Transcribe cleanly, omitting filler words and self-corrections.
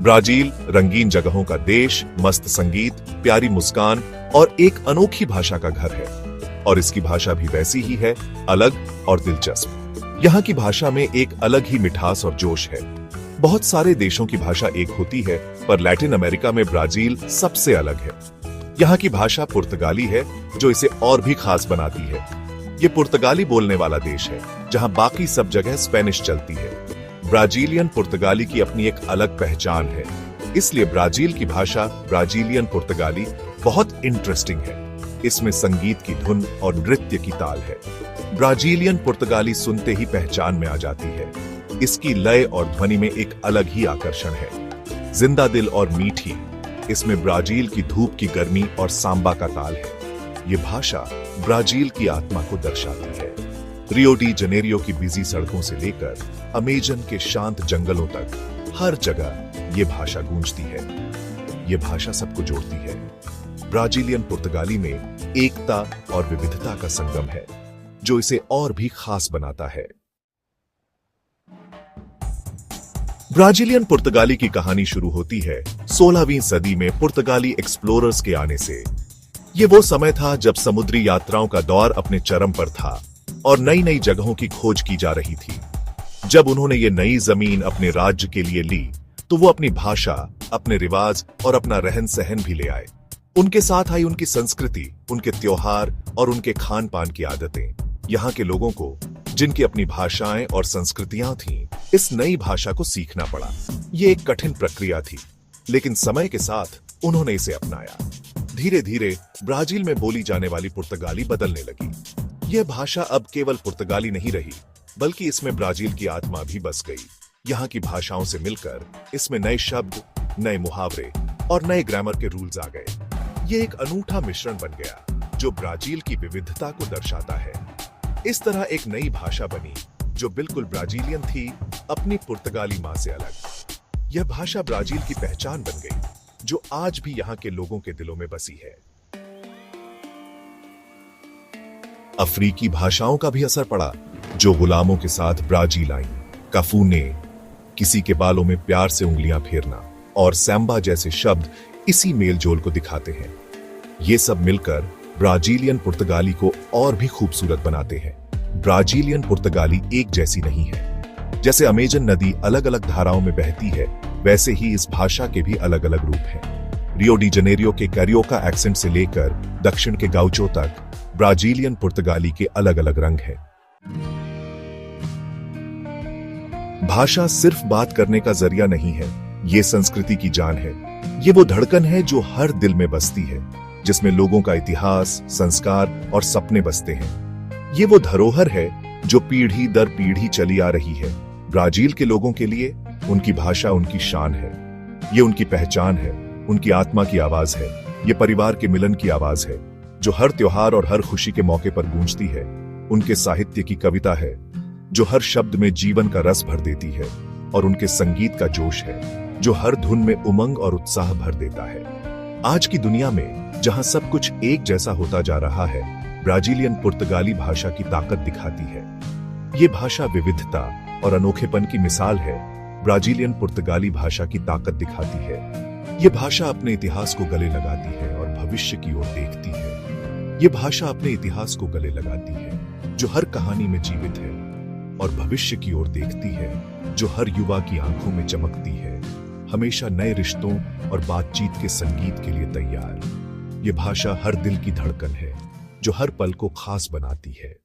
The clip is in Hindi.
ब्राजील रंगीन जगहों का देश, मस्त संगीत, प्यारी मुस्कान और एक अनोखी भाषा का घर है। और इसकी भाषा भी वैसी ही है, अलग और दिलचस्प। यहाँ की भाषा में एक अलग ही मिठास और जोश है। बहुत सारे देशों की भाषा एक होती है, पर लैटिन अमेरिका में ब्राजील सबसे अलग है। यहाँ की भाषा पुर्तगाली है, जो इसे और भी खास बनाती है। ये पुर्तगाली बोलने वाला देश है, जहाँ बाकी सब जगह स्पेनिश चलती है। ब्राजीलियन पुर्तगाली की अपनी एक अलग पहचान है, इसलिए ब्राजील की भाषा ब्राजीलियन पुर्तगाली बहुत इंटरेस्टिंग है। इसमें संगीत की धुन और नृत्य की ताल है। ब्राजीलियन पुर्तगाली सुनते ही पहचान में आ जाती है। इसकी लय और ध्वनि में एक अलग ही आकर्षण है, जिंदा दिल और मीठी। इसमें ब्राजील की धूप की गर्मी और सांबा का ताल है। ये भाषा ब्राजील की आत्मा को दर्शाती है। रियो डी जनेरियो की बिजी सड़कों से लेकर अमेजन के शांत जंगलों तक हर जगह ये भाषा गूंजती है। ये भाषा सबको जोड़ती है। ब्राजीलियन पुर्तगाली में एकता और विविधता का संगम है, जो इसे और भी खास बनाता है। ब्राजीलियन पुर्तगाली की कहानी शुरू होती है 16वीं सदी में पुर्तगाली एक्सप्लोरर्स के आने से। ये वो समय था जब समुद्री यात्राओं का दौर अपने चरम पर था और नई नई जगहों की खोज की जा रही थी। जब उन्होंने ये नई जमीन अपने राज्य के लिए ली, तो वो अपनी भाषा, अपने रिवाज और अपना रहन सहन भी ले आए। उनके साथ आई उनकी संस्कृति, उनके त्योहार और उनके खान पान की आदतें। यहाँ के लोगों को, जिनकी अपनी भाषाएं और संस्कृतियां थीं, इस नई भाषा को सीखना पड़ा। ये एक कठिन प्रक्रिया थी, लेकिन समय के साथ उन्होंने इसे अपनाया। धीरे धीरे ब्राजील में बोली जाने वाली पुर्तगाली बदलने लगी। यह भाषा अब केवल पुर्तगाली नहीं रही, बल्कि इसमें ब्राजील की आत्मा भी बस गई। यहाँ की भाषाओं से मिलकर इसमें नए शब्द, नए मुहावरे और नए ग्रामर के रूल्स आ गए। ये एक अनूठा मिश्रण बन गया, जो ब्राजील की विविधता को दर्शाता है। इस तरह एक नई भाषा बनी, जो बिल्कुल ब्राजीलियन थी, अपनी पुर्तगाली मां से अलग। यह भाषा ब्राजील की पहचान बन गई, जो आज भी यहाँ के लोगों के दिलों में बसी है। अफ्रीकी भाषाओं का भी असर पड़ा, जो गुलामों के साथ ब्राजील आईं। काफूने, किसी के बालों में प्यार से उंगलियां फेरना, और सैम्बा जैसे शब्द इसी मेल जोल को दिखाते हैं। ये सब मिलकर ब्राजीलियन पुर्तगाली को और भी खूबसूरत बनाते हैं। ब्राजीलियन पुर्तगाली एक जैसी नहीं है। जैसे अमेजन नदी अलग अलग धाराओं में बहती है, वैसे ही इस भाषा के भी अलग अलग रूप हैं। रियो डी जनेरियो के कैरियोका एक्सेंट से लेकर दक्षिण के गाउचो तक ब्राजीलियन पुर्तगाली के अलग अलग रंग हैं। भाषा सिर्फ बात करने का जरिया नहीं है, ये संस्कृति की जान है। ये वो धड़कन है जो हर दिल में बसती है, जिसमें लोगों का इतिहास, संस्कार और सपने बसते हैं। ये वो धरोहर है जो पीढ़ी दर पीढ़ी चली आ रही है। ब्राजील के लोगों के लिए उनकी भाषा उनकी शान है। ये उनकी पहचान है, उनकी आत्मा की आवाज है। ये परिवार के मिलन की आवाज है, जो हर त्योहार और हर खुशी के मौके पर गूंजती है। उनके साहित्य की कविता है, जो हर शब्द में जीवन का रस भर देती है। और उनके संगीत का जोश है, जो हर धुन में उमंग और उत्साह भर देता है। आज की दुनिया में जहां सब कुछ एक जैसा होता जा रहा है, ब्राजीलियन पुर्तगाली भाषा की ताकत दिखाती है। ये भाषा विविधता और अनोखेपन की मिसाल है। ब्राजीलियन पुर्तगाली भाषा की ताकत दिखाती है। ये भाषा अपने इतिहास को गले लगाती है और भविष्य की ओर देखती है। ये भाषा अपने इतिहास को गले लगाती है, जो हर कहानी में जीवित है, और भविष्य की ओर देखती है, जो हर युवा की आंखों में चमकती है, हमेशा नए रिश्तों और बातचीत के संगीत के लिए तैयार। ये भाषा हर दिल की धड़कन है, जो हर पल को खास बनाती है।